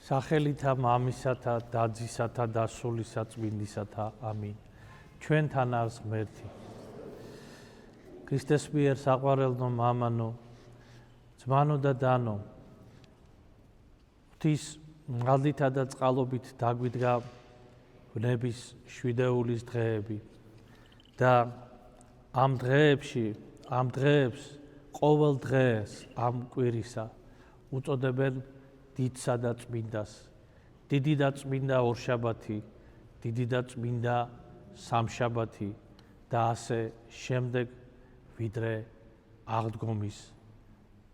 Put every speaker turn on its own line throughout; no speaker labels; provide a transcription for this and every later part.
სახელითა მამისათა დაძისათა და სულისა წმინდისათა ამინ. ჩვენთან არის ღმერთი. ქრისტეს მიერ საყვარელნო მამანო, ძმანო და დანო, ღვთის მღალდითა და წყალობით დაგვიდგა ვნების შვიდეულის დღეები და ამ დღეებს ყოველ დღეს ამ კვირისა უწოდებენ დიდსა და წმინდას, დიდი და წმინდა ორშაბათი, დიდი და წმინდა სამშაბათი და ასე შემდეგ, ვიდრე აღდგომის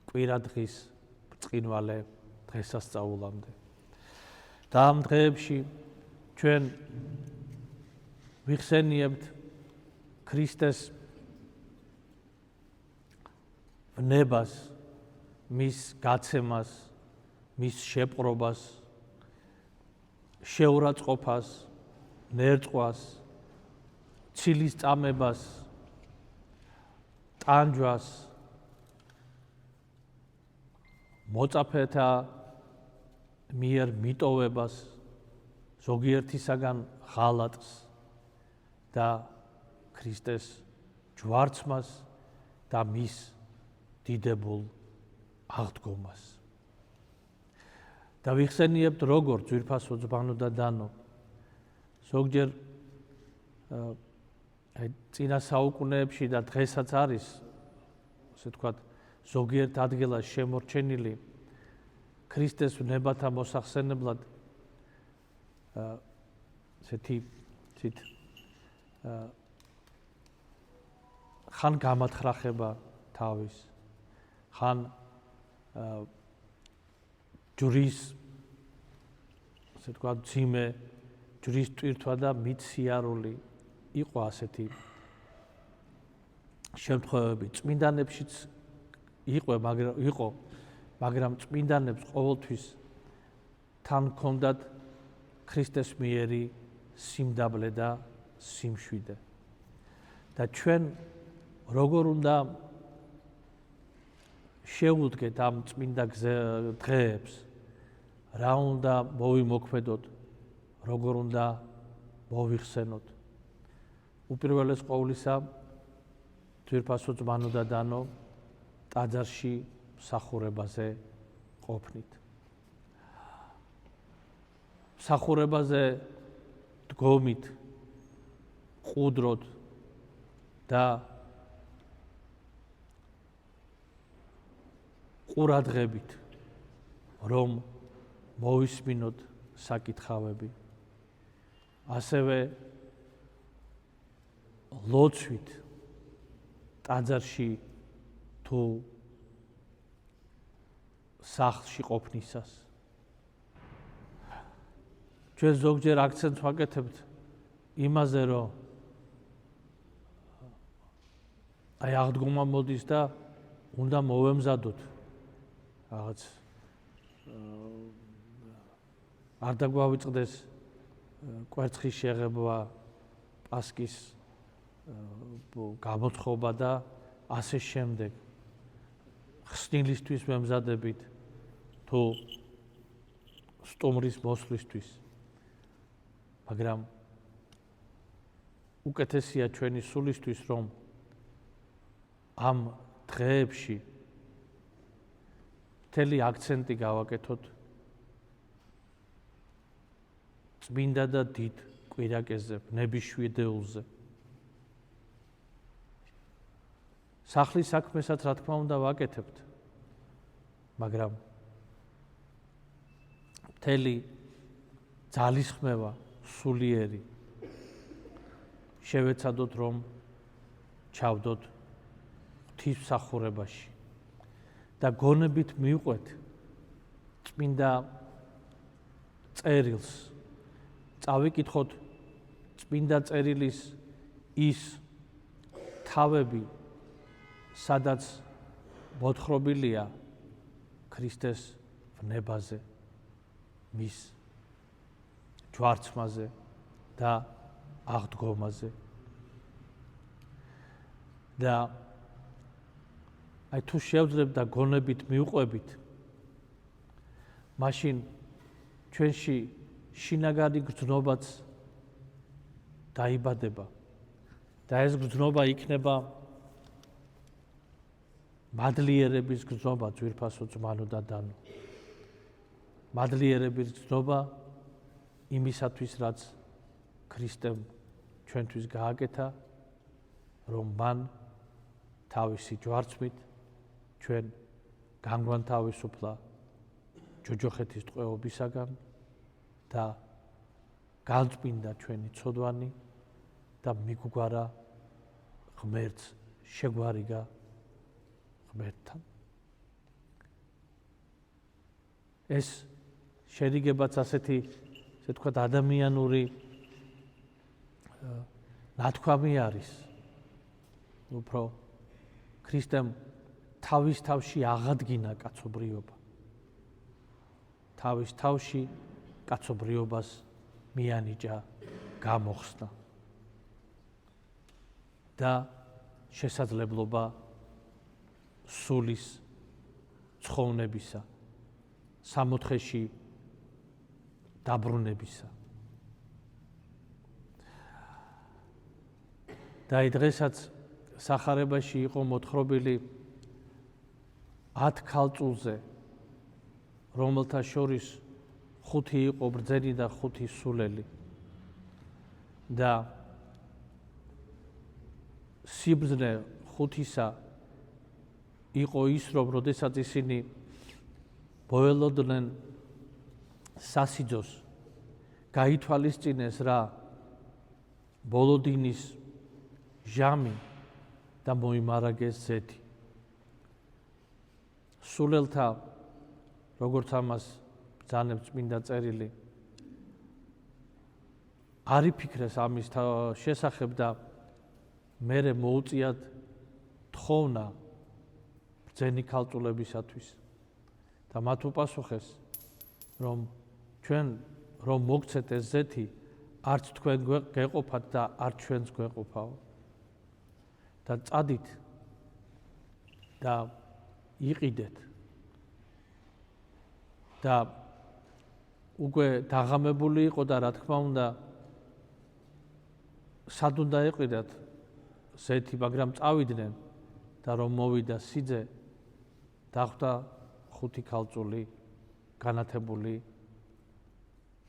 კვირადღის ბრწყინვალე დღესასწაულამდე. და ამ დღეებში ჩვენ ვიხსენიებთ ქრისტეს ვნებას, მის გაცემას, მის შეპყრობას, შეურაცხყოფას, ნერწყვას, ცილის წამებას, ტანჯვას, მოწაფეთა მიერ მიტოვებას, ზოგიერთისაგან ღალატს და ქრისტეს ჯვარცმას და მის დიდებულ აღდგომას. და ვიხსენიებთ როგორ ძვირფასო ძმანო და დანო, ზოგჯერ წინა საუკუნეებში და დღესაც არის, ასე ვთქვათ, ზოგიერთ ადგილას შემორჩენილი ქრისტეს ვნებათა მოსახსენებლად ესეთი ხან გამათხრახება თავის, ხან ჯვრის, ასე ვთქვათ, მძიმე ჯვრის ტვირთვა და მიცსიარული იყო ასეთი შემთხვევები. წმინდანებშიც იყო, მაგრამ წმინდანებს ყოველთვის თან ჰქონდათ ქრისტეს მიერი სიმდაბლე და სიმშვიდე. და ჩვენ როგორ უნდა შევუდგეთ ამ წმინდა დღეებს, რა უნდა მოვიმოქმედოთ, როგორ უნდა მოვიხსენოთ. უპირველეს ყოვლისა, ძვირფასო ძმანო და დანო, ტაძარში მსახურებაზე ყოფნით. მსახურებაზე დგომით, ყუდროთ და ყურადღებით, რომ მოვისმინოთ საკითხავები. ასევე ლოცვით ტაძარში თუ სახლში ყოფნისას. ჩვენ ზოგჯერ აქცენტს ვაკეთებთ იმაზე, რომ აღდგომა მოდის და უნდა მოვემზადოთ რაღაც არ დაგვავიწყდეს კვერცხის შეღებვა, პასკის გამოცხობა და ასე შემდეგ. ხსნილისთვის მემზადებით თუ სტუმრის მოსვლისთვის. მაგრამ უკეთესია ჩვენი სულისთვის, რომ ამ დღეებში მთელი აქცენტი გავაკეთოთ წმინდა და დიდ კვირაკეზე, ვნების შვიდეულზე. სახლის საქმესაც რა თქმა უნდა ვაკეთებთ, მაგრამ მთელი ძალისხმევა სულიერი შევეცადოთ, რომ ჩავდოთ ღვთისმსახურებაში და გონებით მივყვეთ წმინდა წერილს, წავიკითხოთ წმინდა წერილის ის თავები, სადაც მოთხრობილია ქრისტეს ვნებაზე, მის ჯვარცმაზე და აღდგომაზე. და თუ შევძლებთ და გონებით მივყვებით, მაშინ ჩვენში შინაგანი გრძნობაც დაიბადება და ეს გრძნობა იქნება მადლიერების გრძნობა ძვირფასო ძმანო და დანო. მადლიერების გრძნობა იმისათვის, რაც ქრისტემ ჩვენთვის გააკეთა, რომ მან თავისი ჯვარცმით ჩვენ განგვანთავისუფლა ჯოჯოხეთის ტყვეობისაგან და განწმინდა ჩვენი ცოდვანი და მიგვგვარა ღმერთს შეგვარიგა ღმერთთან. ეს შერიგებაც ასეთი ვთქვათ ადამიანური ნათქვამი არის. უფრო ქრისტემ თავის თავში აღადგინა კაცობრიობა. თავის თავში კაცობრიობას მიანიჭა, გამოხსნა და შესაძლებლობა სულის ცხოვნებისა, სამოთხეში დაბრუნებისა. და დღესაც სახარებაში იყო მოთხრობილი 10 ქალწულზე, რომელთა შორის 5 იყო ბრძენი და 5 სულელი. და სიბრძნე 5-ისა იყო ის, რომ როდესაც ისინი ბოელოდნენ სასიძოს, გაითვალისწინეს რა ბოლოდინის ჟამი და მოიმარაგეს ზეთი. სულელთა, როგორც ამას ბრძანებს წმინდა წერილი, არ იფიქრეს ამის შესახებ და მერე მოუწიათ თხოვნა ბრძენი ქალწულებისათვის და მათ უპასუხეს, რომ ჩვენ რომ მოგცეთ ეს ზეთი, არც თქვენ გეყოფათ და არც ჩვენც გვეყოფაო. და წადით და იყიდეთ და უკვე დაღამებული იყო და რა თქმა უნდა სად უნდა ეყიდათ ზეთი, მაგრამ წავიდნენ და რომ მოვიდა სიძე, დახვდა 5 ქალწული განათებული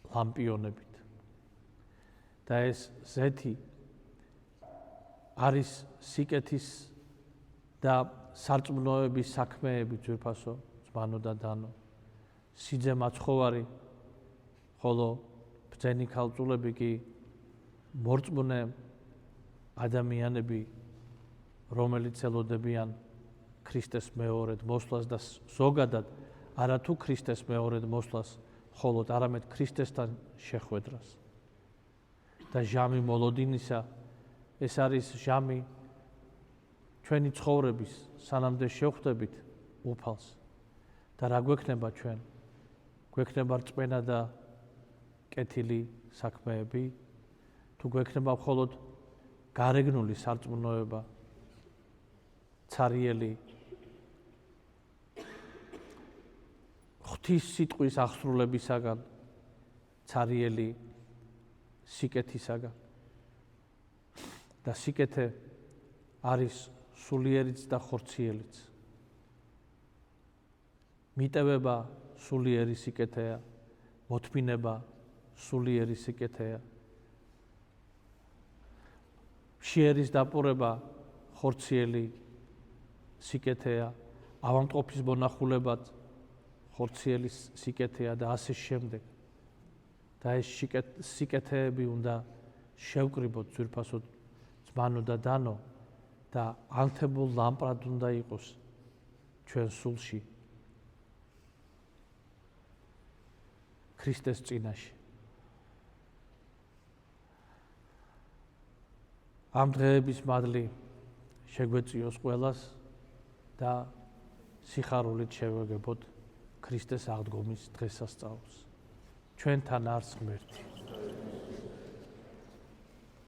ლამპიონებით. და ეს ზეთი არის სიკეთის და სარწმუნოების საქმეები ძვირფასო ძმანო და დანო. სიძე მაცხოვარი, ხოლო ბრძენი ქალწულები კი მორწმუნე ადამიანები, რომელიც ელოდებიან ქრისტეს მეორედ მოსვლას და ზოგადად არათუ ქრისტეს მეორედ მოსვლას, ხოლოდ არამედ ქრისტესთან შეხვედრას. და ჟამი მოლოდინისა, ეს არის ჟამი ჩვენი ცხოვრების, სანამდე შევხვდებით უფალს. და რა გვექნება ჩვენ? გვექნება რწმენა და კეთილი საქმეები, თუ გვექნება მხოლოდ გარეგნული სარწმუნოება, ცარიელი ღვთის სიტყვის აღსრულებისაგან, ცარიელი სიკეთისაგან. და სიკეთე არის სულიერიც და ხორციელიც. მიტევება სულიერი სიკეთეა, მოთმინება სულიერი სიკეთეა. შიერის დაპურება ხორციელი სიკეთეა, ავადმყოფის მონახულებაც ხორციელი სიკეთეა და ასე შემდეგ. და ეს სიკეთეები უნდა შევკრიბოთ ძვირფასო ძმანო და დანო და ანთებულ ლამპრად უნდა იყოს ჩვენ სულში ქრისტეს წინაშე. ამ დღეების მადლი შეგვეწიოს ყველას და სიხარულით შევეგებოთ ქრისტეს აღდგომის დღესასწაულს. ჩვენთან არს ღმერთი.